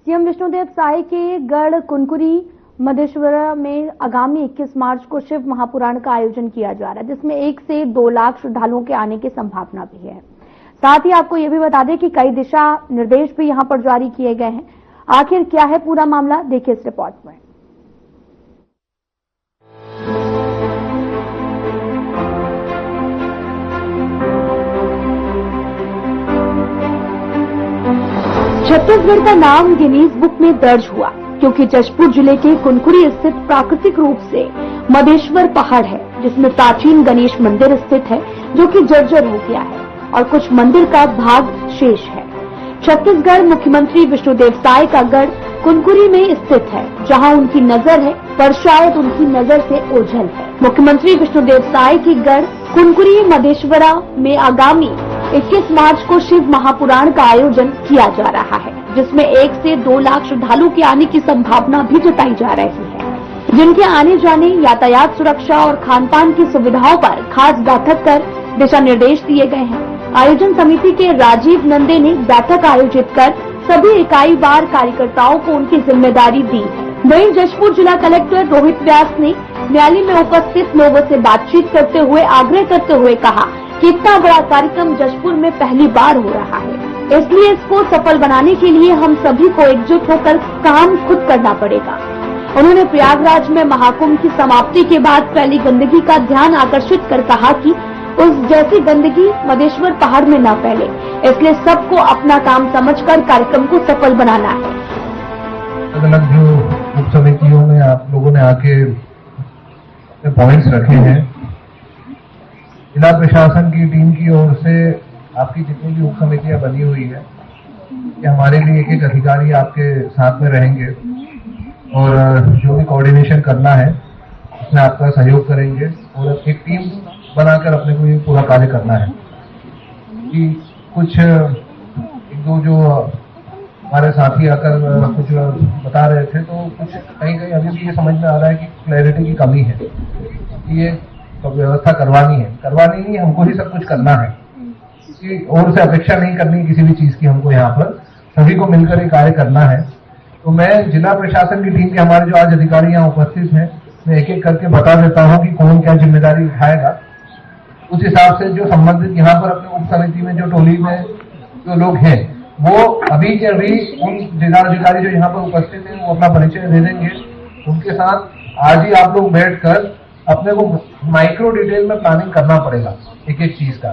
CM Vishnudeo Sai के गढ़ कुनकुरी मधेश्वरा में आगामी 21 मार्च को शिव महापुराण का आयोजन किया जा रहा है, जिसमें 1 से 2 लाख श्रद्धालुओं के आने की संभावना भी है। साथ ही आपको यह भी बता दें कि कई दिशा निर्देश भी यहां पर जारी किए गए हैं। आखिर क्या है पूरा मामला, देखिए इस रिपोर्ट में। छत्तीसगढ़ का नाम गिनीज बुक में दर्ज हुआ क्योंकि जशपुर जिले के कुनकुरी स्थित प्राकृतिक रूप से मधेश्वर पहाड़ है, जिसमें प्राचीन गणेश मंदिर स्थित है जो कि जर्जर हो गया है और कुछ मंदिर का भाग शेष है। छत्तीसगढ़ मुख्यमंत्री विष्णुदेव साय का गढ़ कुनकुरी में स्थित है, जहां उनकी नजर है पर शायद उनकी नजर से ओझल है। मुख्यमंत्री विष्णुदेव साय की गढ़ कुनकुरी मधेश्वरा में आगामी 21 मार्च को शिव महापुराण का आयोजन किया जा रहा है, जिसमें 1 से 2 लाख श्रद्धालु के आने की संभावना भी जताई जा रही है, जिनके आने जाने, यातायात सुरक्षा और खान-पान की सुविधाओं पर खास बैठक कर दिशा निर्देश दिए गए हैं। आयोजन समिति के राजीव नंदे ने बैठक आयोजित कर सभी इकाईवार कार्यकर्ताओं को उनकी जिम्मेदारी दी है। वहीं जशपुर जिला कलेक्टर रोहित व्यास ने न्यायालय में उपस्थित लोगों से बातचीत करते हुए आग्रह करते हुए कहा कि इतना बड़ा कार्यक्रम जशपुर में पहली बार हो रहा है, इसलिए इसको सफल बनाने के लिए हम सभी को एकजुट होकर काम खुद करना पड़ेगा। उन्होंने प्रयागराज में महाकुंभ की समाप्ति के बाद फैली गंदगी का ध्यान आकर्षित कर कहा कि उस जैसी गंदगी मधेश्वर पहाड़ में न फैले, इसलिए सबको अपना काम समझकर कार्यक्रम को सफल बनाना है। अलग जो उप समितियों में आप लोगों ने आके पॉइंट्स रखे हैं, जिला प्रशासन की टीम की ओर से आपकी जितनी भी उप समितियां बनी हुई है, कि हमारे लिए एक एक अधिकारी आपके साथ में रहेंगे और जो भी कोऑर्डिनेशन करना है उसमें आपका सहयोग करेंगे और एक टीम बनाकर अपने को ये पूरा कार्य करना है। कि कुछ एक दो जो हमारे साथी आकर कुछ बता रहे थे, तो कुछ कहीं कहीं अभी भी ये समझ में आ रहा है कि क्लैरिटी की कमी है, कि ये व्यवस्था करवानी नहीं, हमको ही सब कुछ करना है, किसी और से अपेक्षा नहीं करनी किसी भी चीज की, हमको यहाँ पर सभी को मिलकर ये कार्य करना है। तो मैं जिला प्रशासन की टीम के हमारे जो आज अधिकारी यहाँ उपस्थित हैं, मैं एक एक करके बता देता हूँ कि कौन क्या जिम्मेदारी उठाएगा। उस हिसाब से जो संबंधित यहाँ पर अपने उप समिति में जो टोली में जो लोग हैं, वो अभी के अभी उन जिलाधिकारी जो यहाँ पर उपस्थित हैं वो अपना परिचय दे देंगे। उनके साथ आज ही आप लोग बैठकर अपने को माइक्रो डिटेल में प्लानिंग करना पड़ेगा एक एक चीज का।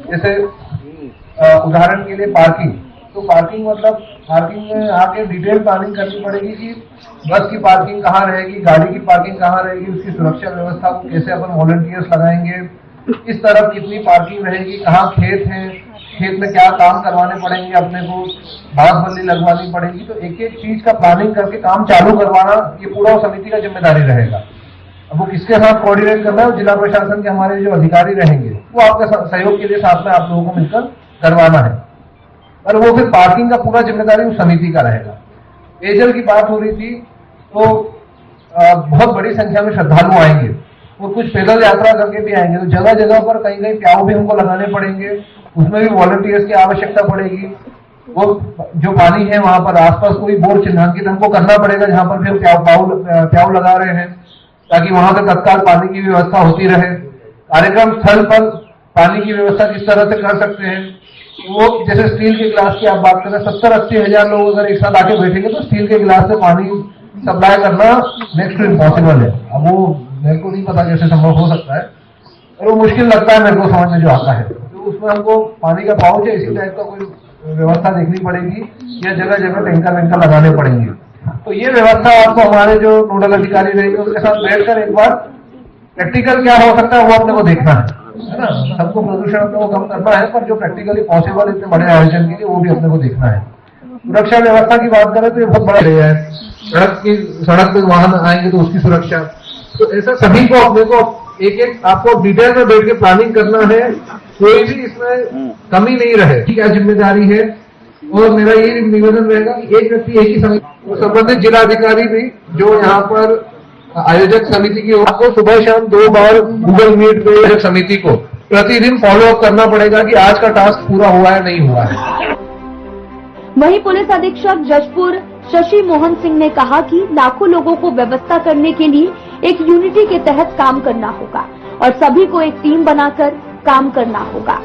जैसे उदाहरण के लिए पार्किंग, तो पार्किंग मतलब पार्किंग में आके डिटेल प्लानिंग करनी पड़ेगी कि बस की पार्किंग कहाँ रहेगी, गाड़ी की पार्किंग कहाँ रहेगी, उसकी सुरक्षा व्यवस्था को कैसे अपन वॉलंटियर्स लगाएंगे, इस तरफ कितनी पार्किंग रहेगी, कहाँ खेत है, खेत में क्या काम करवाने पड़ेंगे, अपने को बांस बल्ली लगवानी पड़ेगी। तो एक एक चीज का प्लानिंग करके काम चालू करवाना ये पूरा समिति का जिम्मेदारी रहेगा। अब वो किसके साथ कोऑर्डिनेट करना है, जिला प्रशासन के हमारे जो अधिकारी रहेंगे वो आपके सहयोग के लिए साथ में आप लोगों को मिलकर करवाना है। और वो फिर पार्किंग का पूरा जिम्मेदारी उस समिति का रहेगा। पेयजल की बात हो रही थी, तो बहुत बड़ी संख्या में श्रद्धालु आएंगे और कुछ पैदल यात्रा करके भी आएंगे, तो जगह जगह पर कहीं कहीं प्याऊ भी हमको लगाने पड़ेंगे, उसमें भी वॉलंटियर्स की आवश्यकता पड़ेगी। वो जो पानी है वहां पर आसपास कोई बोर्ड चिन्हांकित हमको करना पड़ेगा जहां पर भी प्याऊ लगा रहे हैं, ताकि वहां पर तत्काल पानी की व्यवस्था होती रहे। कार्यक्रम स्थल पर पानी की व्यवस्था किस तरह से कर सकते हैं, वो जैसे स्टील के गिलास की आप बात करें, 70-80 हजार लोग अगर एक साथ आके बैठेंगे तो स्टील के गिलास से पानी सप्लाई करना नेक्स्ट टू इम्पॉसिबल है। अब वो मेरे को नहीं पता कैसे संभव हो सकता है, और वो मुश्किल लगता है मेरे को समझ में जो आता है। तो उसमें हमको पानी का पाउच है इसी टाइप का कोई व्यवस्था देखनी पड़ेगी, या जगह जगह टैंकर वैंकर लगाने पड़ेंगे। तो ये व्यवस्था आपको हमारे जो नोडल अधिकारी रहेंगे उनके साथ बैठकर एक बार प्रैक्टिकल क्या हो सकता है वो अपने को देखना है ना। सबको प्रदूषण अपने को कम करना है, पर जो प्रैक्टिकली पॉसिबल इतने बड़े आयोजन के लिए वो भी अपने को देखना है। सुरक्षा व्यवस्था की बात करें तो ये बहुत बड़ा एरिया है, सड़क पे वाहन आएंगे तो उसकी सुरक्षा, तो ऐसा सभी को अपने को एक एक आपको डिटेल में बैठ के प्लानिंग करना है, कोई भी इसमें कमी नहीं रहे, क्या जिम्मेदारी है। और मेरा ये निवेदन रहेगा कि एक व्यक्ति एक ही समय, संबंधित जिलाधिकारी भी जो यहाँ पर आयोजक समिति की आपको सुबह शाम 2 बार गूगल मीट पे आयोजक समिति को प्रतिदिन फॉलो अप करना पड़ेगा कि आज का टास्क पूरा हुआ है नहीं हुआ है। वहीं पुलिस अधीक्षक जशपुर शशि मोहन सिंह ने कहा कि लाखों लोगों को व्यवस्था करने के लिए एक यूनिटी के तहत काम करना होगा और सभी को एक टीम बनाकर काम करना होगा।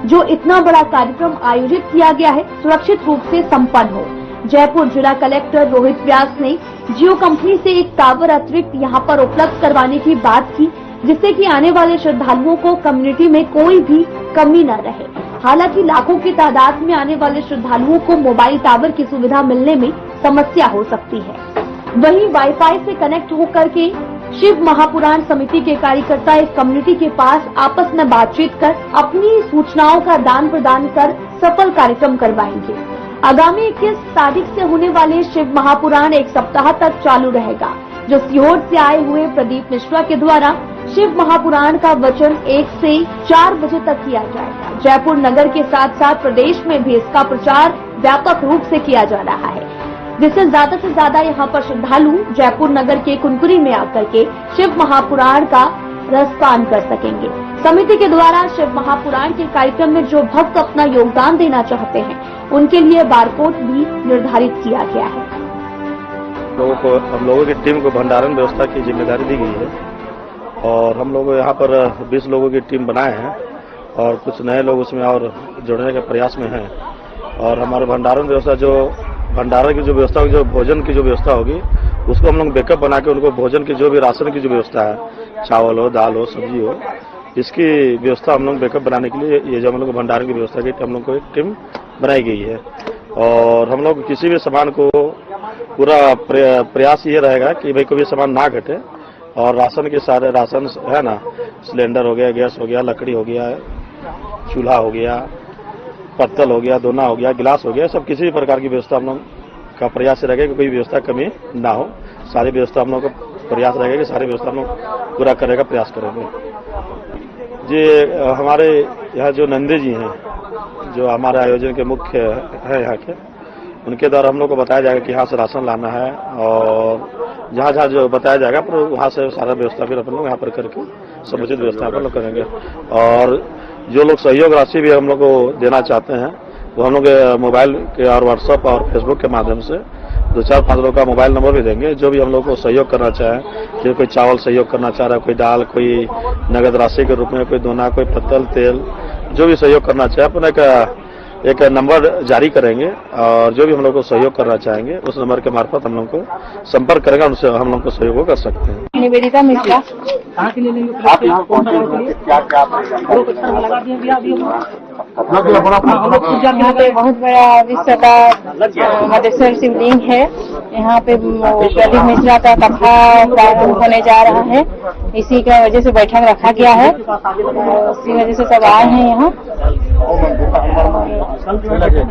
जो इतना बड़ा कार्यक्रम आयोजित किया गया है सुरक्षित रूप से संपन्न हो। जयपुर जिला कलेक्टर रोहित व्यास ने जियो कंपनी से एक टावर अतिरिक्त यहां पर उपलब्ध करवाने की बात की, जिससे कि आने वाले श्रद्धालुओं को कम्युनिटी में कोई भी कमी न रहे। हालांकि लाखों की तादाद में आने वाले श्रद्धालुओं को मोबाइल टावर की सुविधा मिलने में समस्या हो सकती है। वहीं वाईफाई से कनेक्ट होकर के शिव महापुराण समिति के कार्यकर्ता एक कम्युनिटी के पास आपस में बातचीत कर अपनी सूचनाओं का दान प्रदान कर सफल कार्यक्रम करवाएंगे। आगामी 21 तारीख से होने वाले शिव महापुराण एक सप्ताह तक चालू रहेगा, जो सीहोर से आए हुए प्रदीप मिश्रा के द्वारा शिव महापुराण का वचन 1 से 4 बजे तक किया जाएगा। जयपुर नगर के साथ साथ प्रदेश में भी इसका प्रचार व्यापक रूप से किया जा रहा है, जिससे ज्यादा से ज्यादा यहाँ पर श्रद्धालु जयपुर नगर के कुनकुरी में आकर के शिव महापुराण का रसपान कर सकेंगे। समिति के द्वारा शिव महापुराण के कार्यक्रम में जो भक्त अपना योगदान देना चाहते हैं उनके लिए बारकोड भी निर्धारित किया गया है। हम लोगों की टीम को भंडारण व्यवस्था की जिम्मेदारी दी गई है और हम लोग यहाँ पर 20 लोगों की टीम बनाए हैं और कुछ नए लोग उसमें और जुड़ने के प्रयास में हैं। और हमारे भंडारण व्यवस्था जो भंडारण की जो व्यवस्था होगी, जो भोजन की जो व्यवस्था होगी, उसको हम लोग बैकअप बना के उनको भोजन की जो भी राशन की जो व्यवस्था है, चावल हो, दाल हो, सब्जी हो, इसकी व्यवस्था हम लोग बैकअप बनाने के लिए ये जो हम लोग भंडारण की व्यवस्था की हम लोग को एक टीम बनाई गई है। और हम लोग किसी भी सामान को पूरा प्रयास ये रहेगा कि भाई कोई भी सामान ना घटे और राशन के सारे राशन है ना, सिलेंडर हो गया, गैस हो गया, लकड़ी हो गया, चूल्हा हो गया, पत्तल हो गया, दोना हो गया, गिलास हो गया, सब किसी भी प्रकार की व्यवस्था हम लोग का प्रयास रहेगा कि कोई व्यवस्था कमी ना हो। सारी व्यवस्था हम लोग का प्रयास रहेगा कि सारी व्यवस्था हम लोग पूरा करने का प्रयास करेंगे। जी हमारे यहाँ जो नंदी जी हैं, जो हमारे आयोजन के मुख्य है यहाँ के, उनके द्वारा हम लोग को बताया जाएगा कि यहाँ से राशन लाना है और जहाँ जहाँ जो बताया जाएगा पर वहाँ से सारा व्यवस्था फिर अपन लोग यहाँ पर करके समुचित व्यवस्था अपन लोग करेंगे। और जो लोग सहयोग राशि भी हम लोग को देना चाहते हैं वो हम लोग मोबाइल के और व्हाट्सएप और फेसबुक के माध्यम से 2-4-5 लोगों का मोबाइल नंबर भी देंगे। जो भी हम लोग को सहयोग करना चाहे, जो कोई चावल सहयोग करना चाह रहा है, कोई दाल, कोई नगद राशि के रूप में, कोई दोना, कोई पत्तल, तेल, जो भी सहयोग करना चाहे अपन एक नंबर जारी करेंगे और जो भी हम लोग को सहयोग करना चाहेंगे उस नंबर के मार्फत हम लोग को संपर्क करेंगे, उनसे हम लोग को सहयोग कर सकते हैं। निवेदिता मिश्रा। आप यहाँ कौन क्या यहाँ पे बहुत बड़ा विश्व का मधेश्वर शिवलिंग है। यहाँ पे प्रदीप मिश्रा का कथा प्रारंभ होने जा रहा है, इसी का वजह से बैठक रखा गया है, उसी वजह से सब आए हैं यहाँ।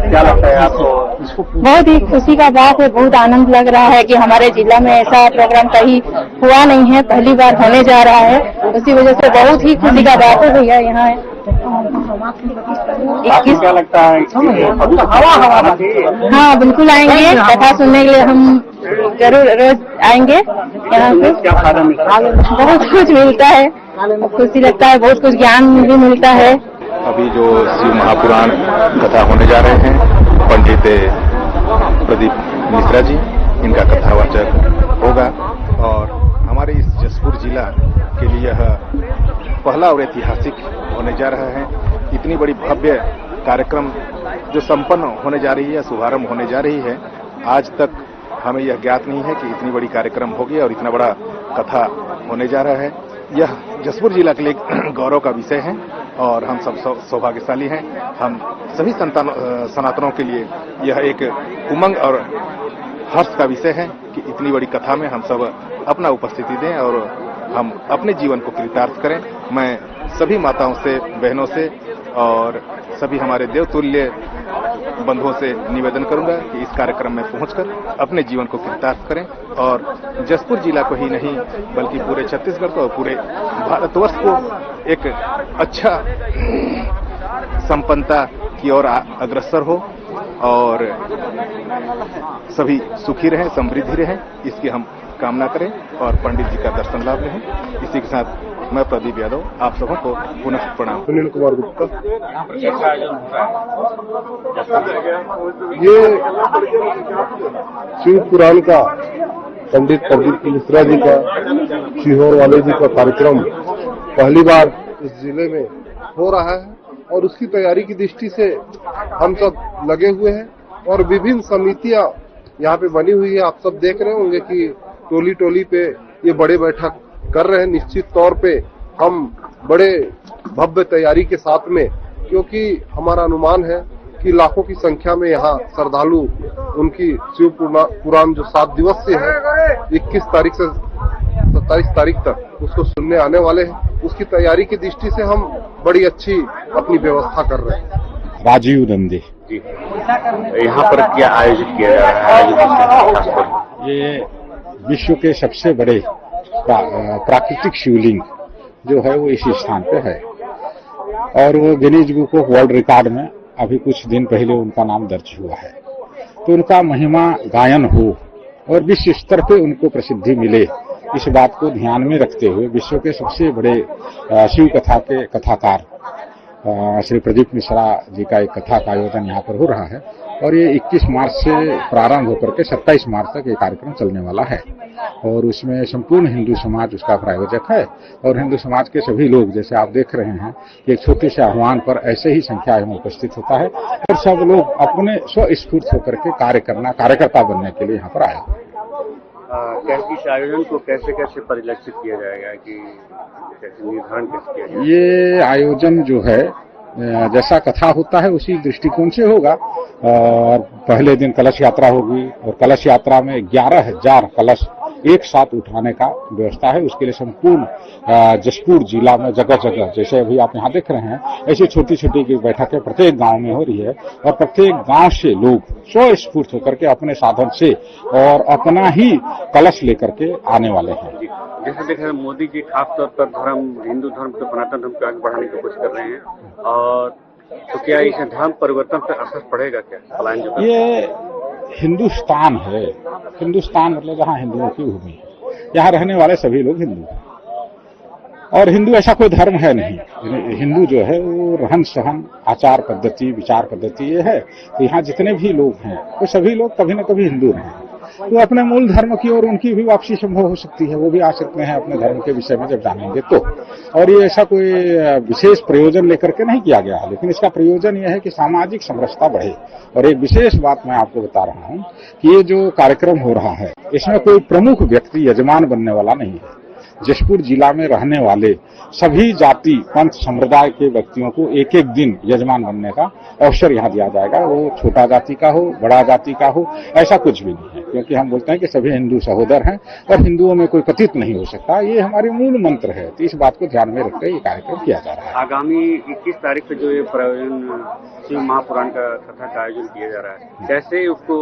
क्या लगता है आपको? बहुत ही खुशी का बात है, बहुत आनंद लग रहा है कि हमारे जिला में ऐसा प्रोग्राम कहीं हुआ नहीं है, पहली बार होने जा रहा है, उसी वजह से बहुत ही खुशी का बात है भैया। यहाँ आपको क्या लगता है? हाँ बिल्कुल आएंगे, कथा सुनने के लिए हम जरूर रोज आएंगे। यहाँ पे क्या फायदा मिलता है? बहुत कुछ मिलता है, खुशी लगता है, बहुत कुछ ज्ञान भी मिलता है। अभी जो शिव महापुराण कथा होने जा रहे हैं, पंडित प्रदीप मिश्रा जी, इनका कथावाचक होगा और हमारे इस जशपुर जिला के लिए यह पहला और ऐतिहासिक होने जा रहा है। इतनी बड़ी भव्य कार्यक्रम जो संपन्न होने जा रही है, शुभारंभ होने जा रही है, आज तक हमें यह ज्ञात नहीं है कि इतनी बड़ी कार्यक्रम होगी और इतना बड़ा कथा होने जा रहा है। यह जशपुर जिला के लिए गौरव का विषय है और हम सब सौभाग्यशाली हैं। हम सभी सनातनों के लिए यह एक उमंग और हर्ष का विषय है कि इतनी बड़ी कथा में हम सब अपना उपस्थिति दें और हम अपने जीवन को कृतार्थ करें। मैं सभी माताओं से, बहनों से और सभी हमारे देवतुल्य बंधुओं से निवेदन करूंगा कि इस कार्यक्रम में पहुंचकर अपने जीवन को कृतार्थ करें और जशपुर जिला को ही नहीं बल्कि पूरे छत्तीसगढ़ को और पूरे भारतवर्ष को एक अच्छा संपन्नता की ओर अग्रसर हो और सभी सुखी रहें, समृद्धि रहें, इसकी हम कामना करें और पंडित जी का दर्शन लाभ लें। इसी के साथ मैं प्रदीप यादव आप सबों को पुनः प्रणाम। सुनील कुमार गुप्ता। ये शिव पुराण का पंडित प्रदीप मिश्रा जी का सीहोर वाले जी का कार्यक्रम पहली बार इस जिले में हो रहा है और उसकी तैयारी की दृष्टि से हम सब लगे हुए हैं और विभिन्न समितियां यहाँ पे बनी हुई है। आप सब देख रहे होंगे कि टोली टोली पे ये बड़े बैठक कर रहे हैं। निश्चित तौर पे हम बड़े भव्य तैयारी के साथ में, क्योंकि हमारा अनुमान है कि लाखों की संख्या में यहाँ श्रद्धालु उनकी शिव पुराण जो 7 दिवसीय है 21 तारीख से 27 तारीख तक उसको सुनने आने वाले हैं। उसकी तैयारी की दृष्टि से हम बड़ी अच्छी अपनी व्यवस्था कर रहे हैं। राजीव नंदी जी, यहाँ पर क्या आयोजित किया जा रहा है? ये विश्व के सबसे बड़े प्राकृतिक शिवलिंग जो है वो इस स्थान पे है और वो Guinness book of world record में अभी कुछ दिन पहले उनका नाम दर्ज हुआ है। तो उनका महिमा गायन हो और विश्व स्तर पे उनको प्रसिद्धि मिले, इस बात को ध्यान में रखते हुए विश्व के सबसे बड़े शिव कथा के कथाकार श्री प्रदीप मिश्रा जी का एक कथा का आयोजन यहाँ पर हो रहा है और ये 21 मार्च से प्रारंभ होकर के 27 मार्च तक ये कार्यक्रम चलने वाला है और उसमें संपूर्ण हिंदू समाज उसका प्रायोजक है और हिंदू समाज के सभी लोग, जैसे आप देख रहे हैं कि एक छोटे से आह्वान पर ऐसे ही संख्या में उपस्थित होता है और सब लोग अपने स्वस्फूर्त होकर के कार्यकर्ता बनने के लिए यहाँ पर आए। इस आयोजन को कैसे कैसे परिलक्षित किया जाएगा कि कैसे निर्धारण कैसे किया जाएगा? ये आयोजन जो है जैसा कथा होता है उसी दृष्टिकोण से होगा और पहले दिन कलश यात्रा होगी और कलश यात्रा में 11,000 कलश एक साथ उठाने का व्यवस्था है। उसके लिए संपूर्ण जशपुर जिला में जगह जगह, जैसे अभी आप यहाँ देख रहे हैं, ऐसी छोटी छोटी की बैठकें प्रत्येक गांव में हो रही है और प्रत्येक गांव से लोग स्वस्फूर्त होकर के अपने साधन से और अपना ही कलश लेकर के आने वाले हैं। जैसे देख रहे हैं मोदी जी खासतौर पर हिंदू धर्म को, सनातन धर्म को आगे बढ़ाने की कोशिश कर रहे हैं और तो क्या इस धर्म परिवर्तन पर असर पड़ेगा क्या? ये हिंदुस्तान है, हिंदुस्तान मतलब जहाँ हिंदुओं की भूमि है, यहाँ रहने वाले सभी लोग हिंदू हैं और हिंदू ऐसा कोई धर्म है नहीं। हिंदू जो है वो रहन सहन, आचार पद्धति, विचार पद्धति ये है। तो यहाँ जितने भी लोग हैं वो सभी लोग कभी न कभी हिंदू रहे हैं, तो अपने मूल धर्म की ओर उनकी भी वापसी संभव हो सकती है। वो भी आ सकते हैं अपने धर्म के विषय में जब जानेंगे तो। और ये ऐसा कोई विशेष प्रयोजन लेकर के नहीं किया गया है, लेकिन इसका प्रयोजन यह है कि सामाजिक समरसता बढ़े। और एक विशेष बात मैं आपको बता रहा हूँ कि ये जो कार्यक्रम हो रहा है इसमें कोई प्रमुख व्यक्ति यजमान बनने वाला नहीं है। जशपुर जिला में रहने वाले सभी जाति पंथ संप्रदाय के व्यक्तियों को एक एक दिन यजमान बनने का अवसर यहाँ दिया जाएगा। वो छोटा जाति का हो, बड़ा जाति का हो, ऐसा कुछ भी नहीं है, क्योंकि हम बोलते हैं कि सभी हिंदू सहोदर हैं और हिंदुओं में कोई पतित नहीं हो सकता। ये हमारी मूल मंत्र है। तो इस बात को ध्यान में रखकर ये कार्यक्रम किया जा रहा है। आगामी 21 तारीख को जो ये प्रयोजन शिव महापुराण का कथा का आयोजन किया जा रहा है, कैसे उसको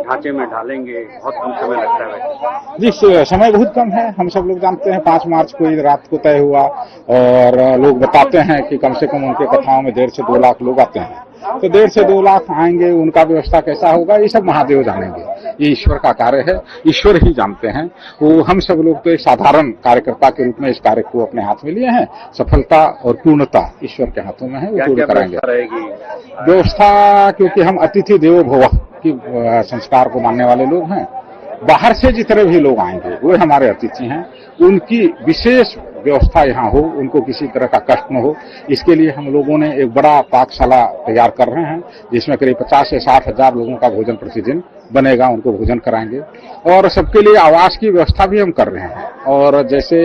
ढांचे में डालेंगे? बहुत कम समय लगता है जी, समय बहुत कम है। हम सब लोग जानते हैं 5 मार्च को रात को तय हुआ और लोग बताते हैं कि कम से कम उनके कथाओं में 1.5 से 2 लाख लोग आते हैं। तो 1.5 से 2 लाख आएंगे, उनका व्यवस्था कैसा होगा ये सब महादेव जानेंगे। ये ईश्वर का कार्य है, ईश्वर ही जानते हैं। वो हम सब लोग तो एक साधारण कार्यकर्ता के रूप में इस कार्य को अपने हाथ में लिए हैं। सफलता और पूर्णता ईश्वर के हाथों में है, वो पूर्ण कराएंगे। व्यवस्था, क्योंकि हम अतिथि देवो भव की संस्कार को मानने वाले लोग हैं, बाहर से जितने भी लोग आएंगे वो हमारे अतिथि हैं। उनकी विशेष व्यवस्था यहाँ हो, उनको किसी तरह का कष्ट न हो, इसके लिए हम लोगों ने एक बड़ा पाकशाला तैयार कर रहे हैं, जिसमें करीब 50 से 60 हजार लोगों का भोजन प्रतिदिन बनेगा। उनको भोजन कराएंगे और सबके लिए आवास की व्यवस्था भी हम कर रहे हैं। और जैसे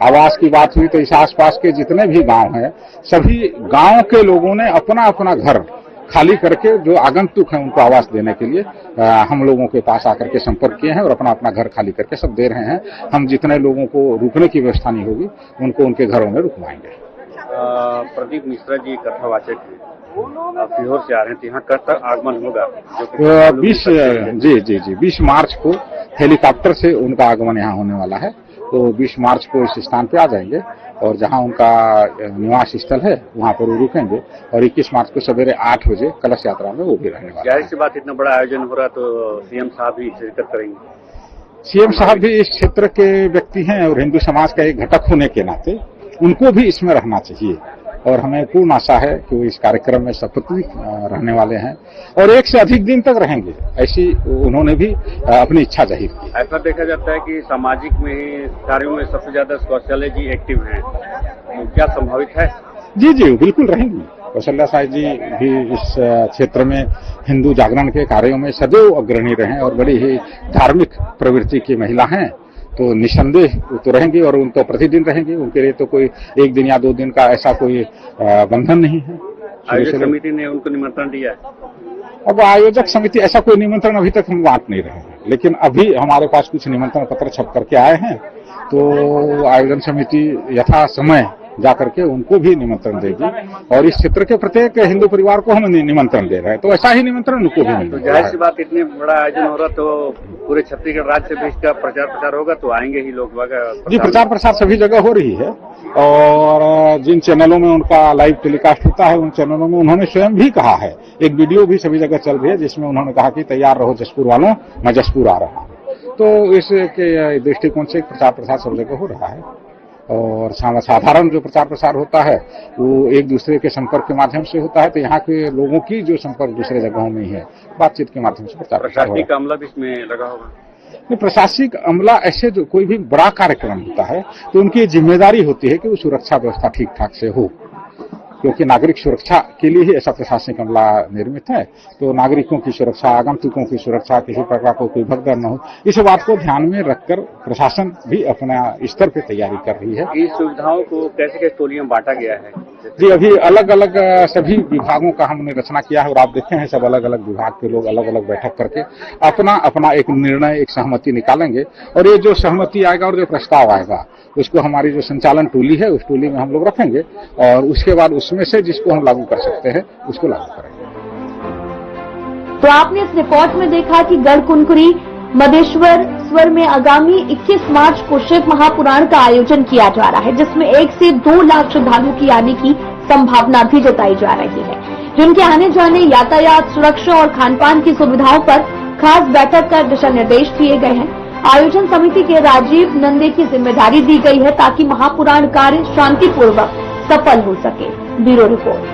आवास की बात हुई तो इस आसपास के जितने भी गांव हैं, सभी गांव के लोगों ने अपना अपना घर खाली करके जो आगंतुक हैं उनको आवास देने के लिए हम लोगों के पास आकर के संपर्क किए हैं और अपना अपना घर खाली करके सब दे रहे हैं। हम जितने लोगों को रुकने की व्यवस्था नहीं होगी उनको उनके घरों में रुकवाएंगे। प्रदीप मिश्रा जी कथावाचक हैं, सीहोर से आ रहे हैं, तो यहाँ कब आगमन होगा? 20 मार्च को हेलीकॉप्टर से उनका आगमन यहाँ होने वाला है। तो 20 मार्च को इस स्थान पे आ जाएंगे और जहां उनका निवास स्थल है वहां पर वो रुकेंगे और 21 मार्च को सवेरे 8 बजे कलश यात्रा में वो भी रहने वाले हैं। जाहिर सी बात, इतना बड़ा आयोजन हो रहा तो सीएम साहब भी शिरकत करेंगे। सीएम साहब भी इस क्षेत्र के व्यक्ति हैं और हिंदू समाज का एक घटक होने के नाते उनको भी इसमें रहना चाहिए और हमें पूर्ण आशा है कि वो इस कार्यक्रम में सपत्नी रहने वाले हैं और 1 से अधिक दिन तक रहेंगे, ऐसी उन्होंने भी अपनी इच्छा जाहिर की। ऐसा देखा जाता है कि सामाजिक में कार्यों में सबसे ज्यादा कौशल्या जी एक्टिव हैं, तो क्या संभावित है? जी जी बिल्कुल रहेंगी। कौशल्या साहब जी भी इस क्षेत्र में हिंदू जागरण के कार्यों में सदैव अग्रणी रहे और बड़ी ही धार्मिक प्रवृत्ति की महिला हैं, तो निसंदेह तो रहेंगी और उन तो प्रतिदिन रहेंगी। उनके लिए तो कोई 1 दिन या 2 दिन का ऐसा कोई बंधन नहीं है। आयोजक समिति ने उनको निमंत्रण दिया है? अब आयोजक समिति ऐसा कोई निमंत्रण अभी तक हम बांट नहीं रहे हैं, लेकिन अभी हमारे पास कुछ निमंत्रण पत्र छप करके आए हैं, तो आयोजन समिति यथा समय जाकर के उनको भी निमंत्रण देगी और इस क्षेत्र के प्रत्येक हिंदू परिवार को हम निमंत्रण दे रहे हैं, तो ऐसा ही निमंत्रण उनको भी मिलेगा। तो जाहिर सी बात, इतने बड़ा आयोजन हो रहा तो पूरे छत्तीसगढ़ राज्य से भी इसका प्रचार प्रसार होगा, तो आएंगे ही लोग। जी प्रचार प्रसार सभी जगह हो रही है और जिन चैनलों में उनका लाइव टेलीकास्ट होता है उन चैनलों में उन्होंने स्वयं भी कहा है, एक वीडियो भी सभी जगह चल रही है जिसमें उन्होंने कहा कि तैयार रहो जसपुर वालों, मैं जसपुर आ रहा हूँ। तो इसके दृष्टिकोण से प्रचार प्रसार सब जगह हो रहा है और साधारण जो प्रचार प्रसार होता है वो एक दूसरे के संपर्क के माध्यम से होता है, तो यहाँ के लोगों की जो संपर्क दूसरे जगहों में ही है, बातचीत के माध्यम से प्रचार प्रसार। प्रशासनिक अमला भी इसमें लगा होगा? नहीं, प्रशासनिक अमला ऐसे जो कोई भी बड़ा कार्यक्रम होता है तो उनकी जिम्मेदारी होती है कि वो सुरक्षा व्यवस्था ठीक ठाक से हो, क्योंकि नागरिक सुरक्षा के लिए ही ऐसा प्रशासनिक अमला निर्मित है। तो नागरिकों की सुरक्षा, आगंतुकों की सुरक्षा, किसी प्रकार को कोई भगदड़ न हो, इस बात को ध्यान में रखकर प्रशासन भी अपना स्तर पे तैयारी कर रही है। इस सुविधाओं को कैसे कैसे टोलियों में बांटा गया है? जी अभी अलग अलग सभी विभागों का हमने रचना किया है और आप देखे हैं सब अलग अलग विभाग के लोग अलग अलग बैठक करके अपना अपना एक निर्णय, एक सहमति निकालेंगे और ये जो सहमति आएगा और जो प्रस्ताव आएगा उसको हमारी जो संचालन टोली है उस टोली में हम लोग रखेंगे और उसके बाद उसमें से जिसको हम लागू कर सकते हैं उसको लागू करेंगे। तो आपने इस रिपोर्ट में देखा कि गढ़ कुनकुरी मदेश्वर स्वर में आगामी 21 मार्च को शिव महापुराण का आयोजन किया जा रहा है, जिसमें 1 से 2 लाख श्रद्धालुओं की आने की संभावना भी जताई जा रही है, जिनके आने जाने, यातायात, सुरक्षा और खानपान की सुविधाओं पर खास बैठक कर दिशा निर्देश दिए गए हैं। आयोजन समिति के राजीव नंदे की जिम्मेदारी दी गई है ताकि महापुराण कार्य शांतिपूर्वक सफल हो सके। Bureau report.